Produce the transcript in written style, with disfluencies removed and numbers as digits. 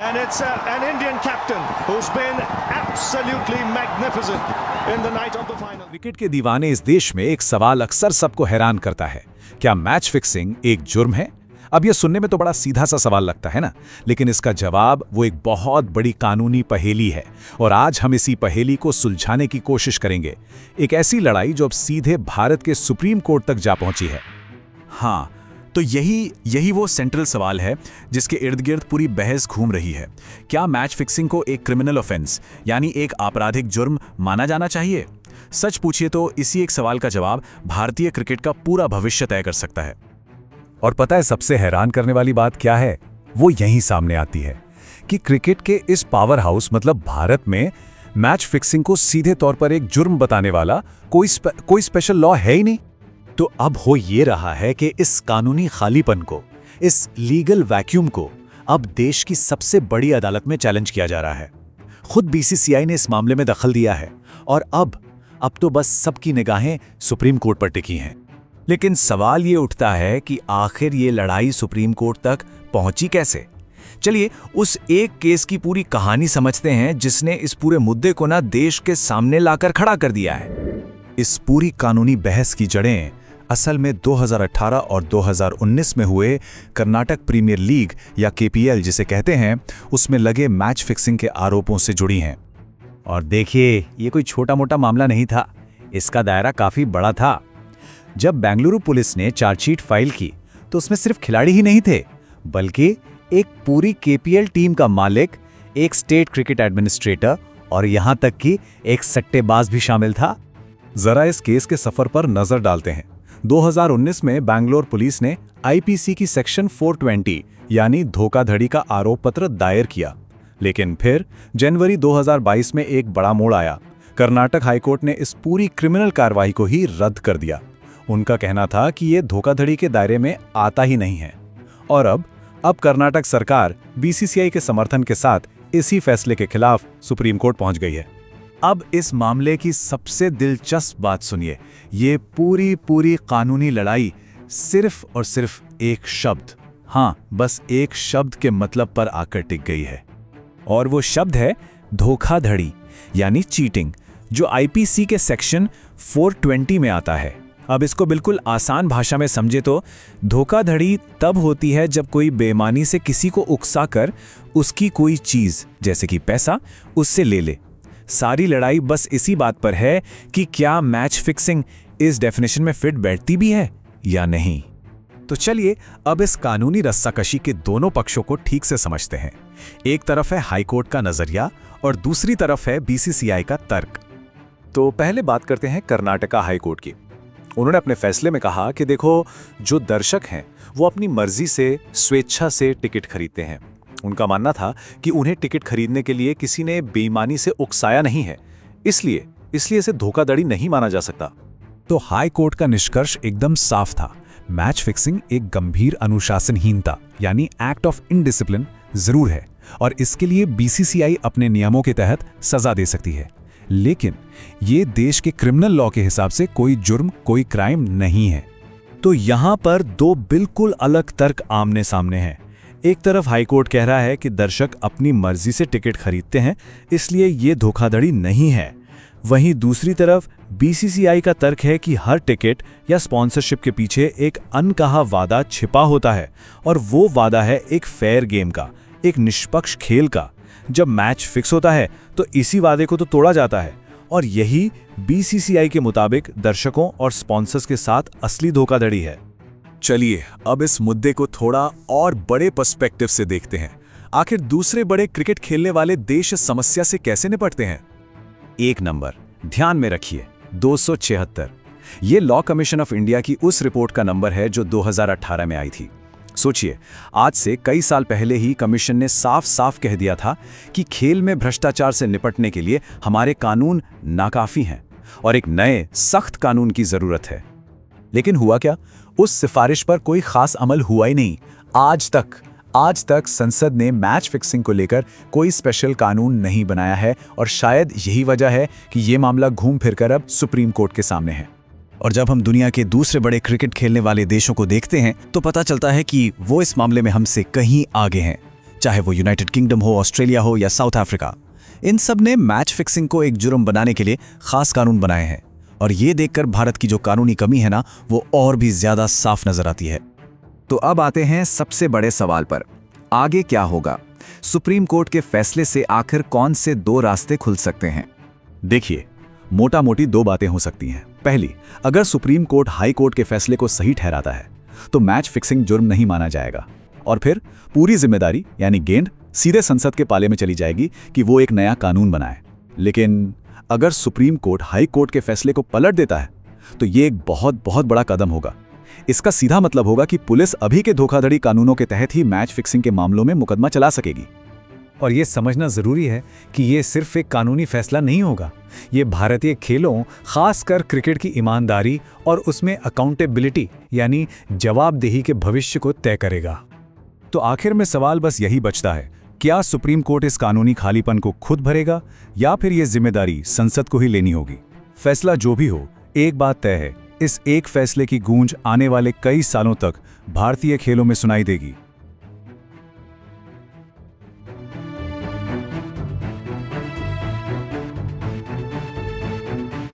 And it's an Indian captain who's been absolutely magnificent in the night of the final. Cricket के दीवाने इस देश में एक सवाल अक्सर सबको हैरान करता है, क्या मैच फिक्सिंग एक जुर्म है? अब यह सुनने में तो बड़ा सीधा सा सवाल लगता है ना, लेकिन इसका जवाब वो एक बहुत बड़ी कानूनी पहेली है और आज हम इसी पहेली को सुलझाने की कोशिश करेंगे। एक ऐसी लड़ाई जो अब सीधे भारत के सुप्रीम कोर्ट तक जा पहुंची है। हाँ, तो यही वो सेंट्रल सवाल है जिसके इर्द गिर्द पूरी बहस घूम रही है। क्या मैच फिक्सिंग को एक क्रिमिनल ऑफेंस यानी एक आपराधिक जुर्म माना जाना चाहिए? सच पूछिए तो इसी एक सवाल का जवाब भारतीय क्रिकेट का पूरा भविष्य तय कर सकता है। और पता है सबसे हैरान करने वाली बात क्या है? वो यहीं सामने आती है कि क्रिकेट के इस पावर हाउस मतलब भारत में मैच फिक्सिंग को सीधे तौर पर एक जुर्म बताने वाला कोई स्पेशल लॉ है ही नहीं। तो अब हो ये रहा है कि इस कानूनी खालीपन को, इस लीगल वैक्यूम को अब देश की सबसे बड़ी अदालत में चैलेंज किया जा रहा है। खुद बीसीसीआई ने इस मामले में दखल दिया है और अब तो बस सबकी निगाहें सुप्रीम कोर्ट पर टिकी हैं। लेकिन सवाल ये उठता है कि आखिर ये लड़ाई सुप्रीम कोर्ट तक पहुंची कैसे? चलिए उस एक केस की पूरी कहानी समझते हैं जिसने इस पूरे मुद्दे को ना देश के सामने लाकर खड़ा कर दिया है। इस पूरी कानूनी बहस की जड़ें असल में 2018 और 2019 में हुए कर्नाटक प्रीमियर लीग या केपीएल जिसे कहते हैं, उसमें लगे मैच फिक्सिंग के आरोपों से जुड़ी हैं। और देखिए, ये कोई छोटा मोटा मामला नहीं था, इसका दायरा काफी बड़ा था। जब बेंगलुरु पुलिस ने चार्जशीट फाइल की तो उसमें सिर्फ खिलाड़ी ही नहीं थे, बल्कि एक पूरी केपीएल टीम का मालिक, एक स्टेट क्रिकेट एडमिनिस्ट्रेटर और यहां तक कि एक सट्टेबाज भी शामिल था। जरा इस केस के सफर पर नजर डालते हैं। 2019 में बैंगलोर पुलिस ने आईपीसी की सेक्शन 420 यानी धोखाधड़ी का आरोप पत्र दायर किया, लेकिन फिर जनवरी 2022 में एक बड़ा मोड़ आया। कर्नाटक हाईकोर्ट ने इस पूरी क्रिमिनल कार्रवाई को ही रद्द कर दिया। उनका कहना था कि ये धोखाधड़ी के दायरे में आता ही नहीं है। और अब कर्नाटक सरकार बीसीसीआई के समर्थन के साथ इसी फैसले के खिलाफ सुप्रीम कोर्ट पहुंच गई है। अब इस मामले की सबसे दिलचस्प बात सुनिए, ये पूरी कानूनी लड़ाई सिर्फ और सिर्फ एक शब्द, हाँ बस एक शब्द के मतलब पर आकर टिक गई है। और वो शब्द है धोखाधड़ी यानी चीटिंग, जो आईपीसी के सेक्शन 420 में आता है। अब इसको बिल्कुल आसान भाषा में समझे तो धोखाधड़ी तब होती है जब कोई बेईमानी से किसी को उकसाकर उसकी कोई चीज जैसे कि पैसा उससे ले ले। सारी लड़ाई बस इसी बात पर है कि क्या मैच फिक्सिंग इस डेफिनेशन में फिट बैठती भी है या नहीं। तो चलिए अब इस कानूनी रस्साकशी के दोनों पक्षों को ठीक से समझते हैं। एक तरफ है हाईकोर्ट का नजरिया और दूसरी तरफ है बीसीसीआई का तर्क। तो पहले बात करते हैं कर्नाटका हाईकोर्ट की। उन्होंने अपने फैसले में कहा कि देखो, जो दर्शक हैं वो अपनी मर्जी से स्वेच्छा से टिकट खरीदते हैं। उनका मानना था कि उन्हें टिकट खरीदने के लिए किसी ने बेईमानी से उकसाया नहीं है, इसलिए इसे धोखाधड़ी नहीं माना जा सकता। तो हाई कोर्ट का निष्कर्ष एकदम साफ था, मैच फिक्सिंग एक गंभीर अनुशासनहीनता यानी एक्ट ऑफ इनडिसिप्लिन जरूर है और इसके लिए बीसीसीआई अपने नियमों के तहत सजा दे सकती है, लेकिन ये देश के क्रिमिनल लॉ के हिसाब से कोई जुर्म, कोई क्राइम नहीं है। तो यहां पर दो बिल्कुल अलग तर्क आमने सामने हैं। एक तरफ हाईकोर्ट कह रहा है कि दर्शक अपनी मर्जी से टिकट खरीदते हैं, इसलिए ये धोखाधड़ी नहीं है। वहीं दूसरी तरफ बीसीसीआई का तर्क है कि हर टिकट या स्पॉन्सरशिप के पीछे एक अनकहा वादा छिपा होता है और वो वादा है एक फेयर गेम का, एक निष्पक्ष खेल का। जब मैच फिक्स होता है तो इसी वादे को तो तोड़ा जाता है और यही बीसीसीआई के मुताबिक दर्शकों और स्पॉन्सर्स के साथ असली धोखाधड़ी है। चलिए अब इस मुद्दे को थोड़ा और बड़े पर्सपेक्टिव से देखते हैं। आखिर दूसरे बड़े क्रिकेट खेलने वाले देश इस समस्या से कैसे निपटते हैं? एक नंबर ध्यान में रखिए, 276। ये लॉ कमीशन ऑफ इंडिया की उस रिपोर्ट का नंबर है जो 2018 में आई थी। सोचिए, आज से कई साल पहले ही कमीशन ने साफ साफ कह दिया था कि खेल में भ्रष्टाचार से निपटने के लिए हमारे कानून नाकाफी हैं और एक नए सख्त कानून की जरूरत है। लेकिन हुआ क्या? उस सिफारिश पर कोई खास अमल हुआ ही नहीं। आज तक संसद ने मैच फिक्सिंग को लेकर कोई स्पेशल कानून नहीं बनाया है और शायद यही वजह है कि ये मामला घूम फिरकर अब सुप्रीम कोर्ट के सामने है। और जब हम दुनिया के दूसरे बड़े क्रिकेट खेलने वाले देशों को देखते हैं तो पता चलता है कि वो इस मामले में हमसे कहीं आगे हैं। चाहे वो यूनाइटेड किंगडम हो, ऑस्ट्रेलिया हो या साउथ अफ्रीका। इन सब ने मैच फिक्सिंग को एक जुर्म बनाने के लिए खास कानून बनाए हैं, और ये देखकर भारत की जो कानूनी कमी है ना, वो और भी ज्यादा साफ नजर आती है। तो अब आते हैं सबसे बड़े सवाल पर, आगे क्या होगा? सुप्रीम कोर्ट के फैसले से आखिर कौन से 2 रास्ते खुल सकते हैं? देखिए, मोटा मोटी 2 बातें हो सकती हैं। पहली, अगर सुप्रीम कोर्ट हाई कोर्ट के फैसले को सही ठहराता है तो मैच फिक्सिंग जुर्म नहीं माना जाएगा, और फिर पूरी जिम्मेदारी यानी गेंद सीधे संसद के पाले में चली जाएगी कि वो एक नया कानून बनाए। लेकिन अगर सुप्रीम कोर्ट हाई कोर्ट के फैसले को पलट देता है तो ये एक बहुत बहुत बड़ा कदम होगा। इसका सीधा मतलब होगा कि पुलिस अभी के धोखाधड़ी कानूनों के तहत ही मैच फिक्सिंग के मामलों में मुकदमा चला सकेगी। और ये समझना जरूरी है कि ये सिर्फ एक कानूनी फैसला नहीं होगा, ये भारतीय खेलों, खासकर क्रिकेट की ईमानदारी और उसमें अकाउंटेबिलिटी यानी जवाबदेही के भविष्य को तय करेगा। तो आखिर में सवाल बस यही बचता है, क्या सुप्रीम कोर्ट इस कानूनी खालीपन को खुद भरेगा या फिर ये जिम्मेदारी संसद को ही लेनी होगी? फैसला जो भी हो, एक बात तय है, इस एक फैसले की गूंज आने वाले कई सालों तक भारतीय खेलों में सुनाई देगी।